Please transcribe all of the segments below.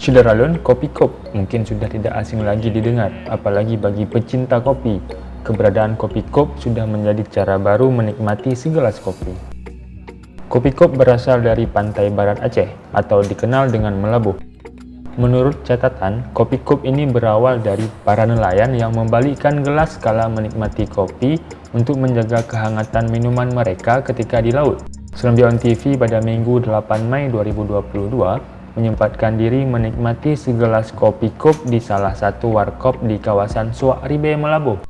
Syederalun, kopi kop mungkin sudah tidak asing lagi didengar, apalagi bagi pecinta kopi. Keberadaan kopi kop sudah menjadi cara baru menikmati segelas kopi. Kopi kop berasal dari pantai barat Aceh atau dikenal dengan melabuh. Menurut catatan, kopi kop ini berawal dari para nelayan yang membalikkan gelas kala menikmati kopi untuk menjaga kehangatan minuman mereka ketika di laut. Serambi TV pada Minggu 8 Mei 2022 menyempatkan diri menikmati segelas kopi kop di salah satu warkop di kawasan Suak Ribe, Melabuh.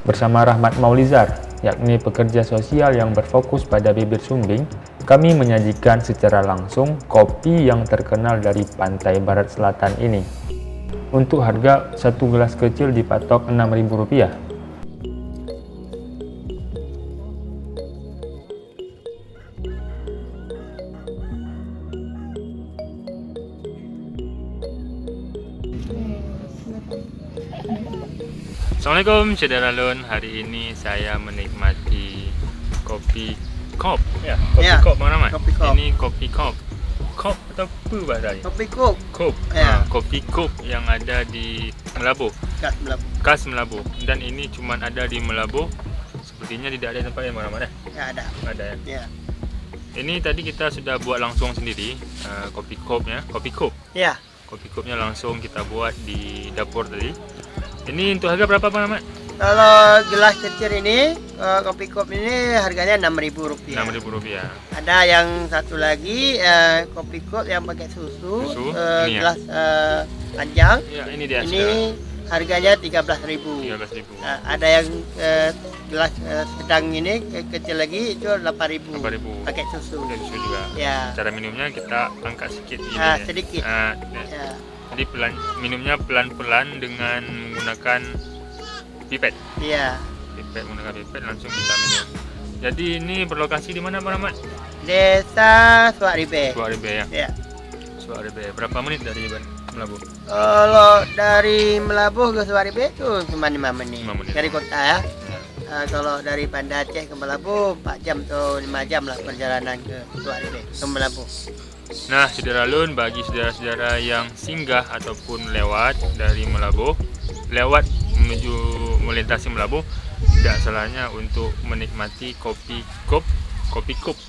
Bersama Rahmat Maulizar, yakni pekerja sosial yang berfokus pada bibir sumbing, kami menyajikan secara langsung kopi yang terkenal dari pantai barat selatan ini. Untuk harga satu gelas kecil dipatok Rp6.000. Assalamualaikum Syederalun, hari ini saya menikmati kopi kop. Ya, kopi kop mana Mat? Kopi kop. Ini kopi kop. Kop atau apa bahasanya? Kopi kop. Kop. Ya. Kopi kop yang ada di Melabuh. Khas Melabuh. Khas Melabuh. Dan ini cuma ada di Melabuh. Sepertinya tidak ada tempat yang mana-mana. Ya ada. Ada ya. Ya. Ini tadi kita sudah buat langsung sendiri kopi kopnya, kopi kop. Ya. Kopi kopnya langsung kita buat di dapur tadi. Ini untuk harga berapa Pak Ahmad? Kalau gelas kecil ini, kopi kop ini harganya Rp6.000. Rp6.000. Ada yang satu lagi kopi kop yang pakai susu, ini gelas panjang. Ya, ini dia. Ini harganya Rp13.000. Rp13.000. Ada yang gelas sedang ini kecil lagi itu Rp8.000. Rp8.000. Pakai susu. Ada susu juga. Ya. Cara minumnya kita angkat sedikit ini. Sedikit. Ya. Jadi minumnya pelan-pelan dengan menggunakan pipet. Iya. Menggunakan pipet langsung kita minum. Jadi ini berlokasi di mana Pak Ahmad? Desa Suak Ribe. Suak Ribe ya. Ya. Suak Ribe. Berapa menit dari Melabuh? Kalau dari Melabuh ke Suak Ribe itu cuma 5 menit. 5 menit. Dari kota ya. Kalau dari Banda Aceh ke Melabuh 4 jam atau 5 jam lah perjalanan ke Suak Ribe ke Melabuh. Nah, Syederalun, bagi saudara-saudara yang singgah ataupun lewat dari Melabuh, lewat menuju melintasi Melabuh, tidak salahnya untuk menikmati kopi kop.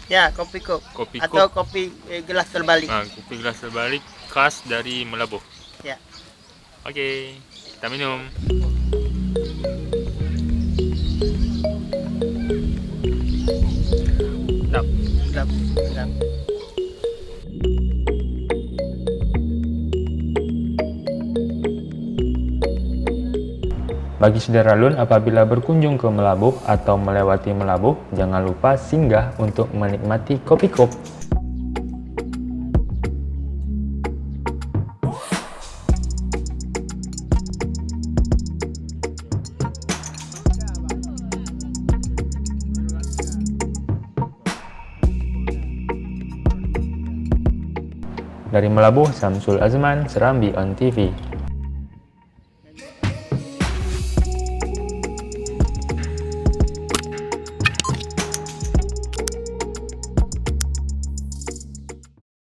Ya, kopi kop. Kopi Atau kop. kopi gelas terbalik. Kopi gelas terbalik khas dari Melabuh. Ya. Oke, kita minum. Sedap. Sedap. Bagi Syederalun, apabila berkunjung ke Melabuh atau melewati Melabuh, jangan lupa singgah untuk menikmati kopi kop. Dari Melabuh, Samsul Azman, Serambi on TV.